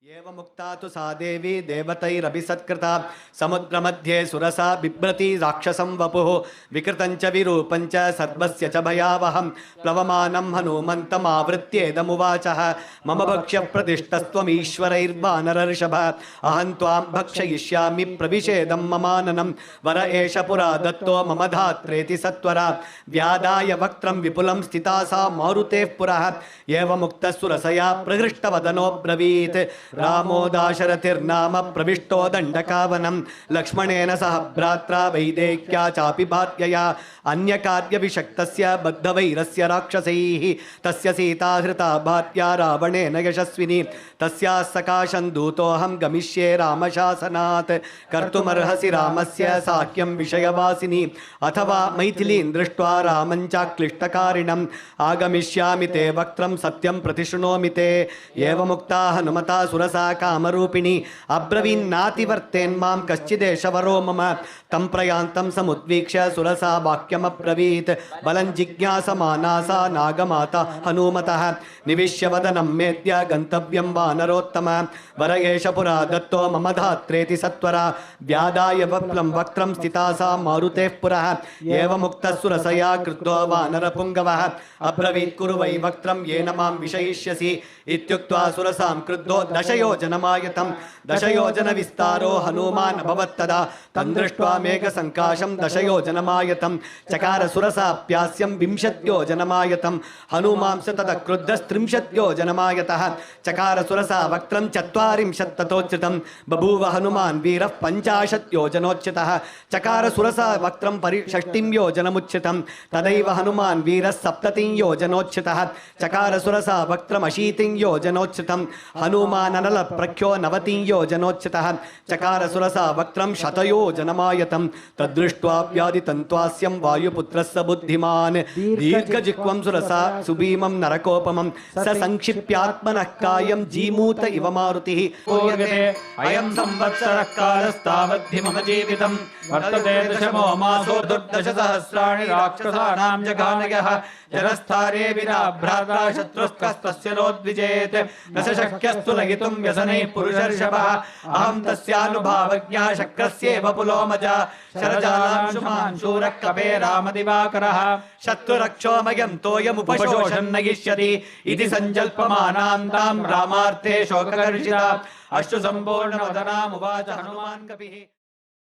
एवमुक्ता तु सा देवी देवतैरभिसत्कृता समुद्रमध्ये सुरसा बिभ्रती राक्षसं वपुः विकृतं च विरूपं च सर्वस्य च भयावहं प्लवमानं हनुमन्तमावृत्येदमुवाचः मम भक्ष्यप्रदिष्टस्त्वमीश्वरैर्वानरर्षभ अहं त्वां भक्षयिष्यामि प्रविशेदं ममाननं वर एष पुरा दत्तो मम धात्रेति सत्वरा व्यादाय वक्त्रं विपुलं स्थिता सा मारुतेः पुरः एवमुक्तः सुरसया प्रहृष्टवदनो ब्रवीत् रामो दाशरथिर्नाम प्रविष्टो दण्डकावनं लक्ष्मणेन सह भ्रात्रा वैदेह्या चापि भार्यया अन्यकार्यविषक्तस्य बद्धवैरस्य राक्षसैः तस्य सीता हृता भार्या रावणेन यशस्विनी तस्याः सकाशं दूतोऽहं गमिष्ये रामशासनात् कर्तुमर्हसि रामस्य साख्यं विषयवासिनी अथवा मैथिलीं दृष्ट्वा रामं चाक्लिष्टकारिणम् आगमिष्यामि ते वक्त्रं सत्यं प्रतिशृणोमि ते एवमुक्ता हनुमता सुरसा कामरूपिणी अब्रवीन्नातिवर्तेन्मां कश्चिदेशवरो मम तं प्रयान्तं समुद्वीक्ष्य सुरसा वाक्यमब्रवीत् बलं जिज्ञासमाना सा नागमाता हनुमतः निविश्य वदनं मेद्य गन्तव्यं वानरोत्तम वर एष पुरा दत्तो मम धात्रेति सत्वरा व्यादाय वक्त्रं वक्त्रं स्थिता सा मारुतेः पुरः एवमुक्तः सुरसया कृतो वानरपुङ्गवः अब्रवीत् कुरु वै वक्त्रं येन मां विषयिष्यसि इत्युक्त्वा सुरसां क्रुद्धो दशयोजनमायतं दशयोजनविस्तारो हनुमान् अभवत्तदा तं दृष्ट्वा मेघसङ्काशं दशयोजनमायतं चकार सुरसाप्यास्यं विंशत्योजनमायतं हनुमांस ततः क्रुद्धस्त्रिंशत्योजनमायतः चकार सुरसा वक्त्रं चत्वारिंशत्ततोच्युतं बभूव हनुमान् वीरः 50 योजनोच्युतः चकार सुरसा वक्त्रं षष्टिं योजनमुच्युतं तदैव हनुमान् वीरः 70 योजनोच्युतः चकार सुरसा वक्त्रम् 80 योजनोच्युतं हनुमाननल प्रख्यो 90 योजनोच्युतः चकार सुरसा वक्त्रं 100 योजनमायतं तद्दृष्ट्वा व्याधितन्त्वास्यं वायुपुत्रस्य बुद्धिमान् दीर्घजिह्वं सुरसा सुभीमं नरकोपमं स संक्षिप्यात्मनः कायं जीमूत इव मारुतिः अयं संवत्सरः कालस्तावद्धि मम जीवितं वर्तते दशमो मासो दुर्दशसहस्राणि राक्षसानां जघानयः जनस्थाने विना भ्राता शत्रुस्तस्य नोद्विजेत् न स शक्यस्तु लयितुं व्यसनैः पुरुषर्षभः अहं तस्यानुभावज्ञः शक्रस्येव पुलोमजा शरजालांशुमान् शूरः कपे रामदिवाकरः शत्रुरक्षोमयं तोयमुपशोषन् नयिष्यति इति सञ्जल्पमानां तां रामार्थे शोककर्षिता अश्रुसम्पूर्णवदनामुवाच हनुमान् कपिः।